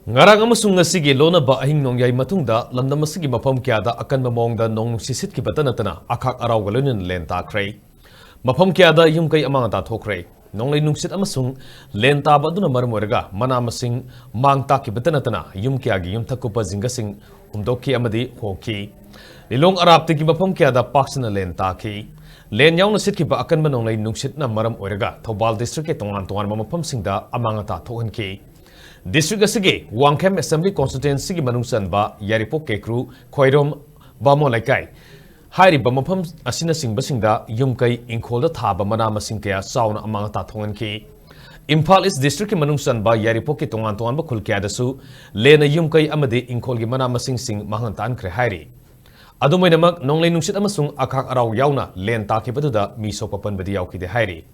Ngarang amasung ngasigi lona ba ahing nongyay matungda lamdam masigi mapam kyada akan mamongda nong sisit ki batanatana akak araw galonin lenta kray. Mapam kyada yung kay amang Laothokhre. Nonglay nungsit amasung lenta ba duna marmoraga manamasing mangta ki batanatana yung kyagi yung takupa zingasing umdoki amadi hoki. Lilong arab tigi mapam kyada paksana lenta ki. Len yaw nasit ki ba akan manonglay nungsit na maram oraga Thobal district ke tongan mamapam Singda amang Laothokhre ki. District asige Awang Assembly Constituency ki manungsan ba Yaripok Kekru Khoirom Bamo Laikai Hairi Bamapam Asina Singda Yumkai Imphal Thaba Manama Singkaya Sauna amang Laothokhre ki Imphal is district ki manungsan ba Yaripok ki tongan ba khulkya dasu lena yumkai amade Imphal ki manama sing mahantan kre hairi Adumay namak nonglay nungsit amasung akak araw yauna len taki baduda miso papan badi yaw ki de hairi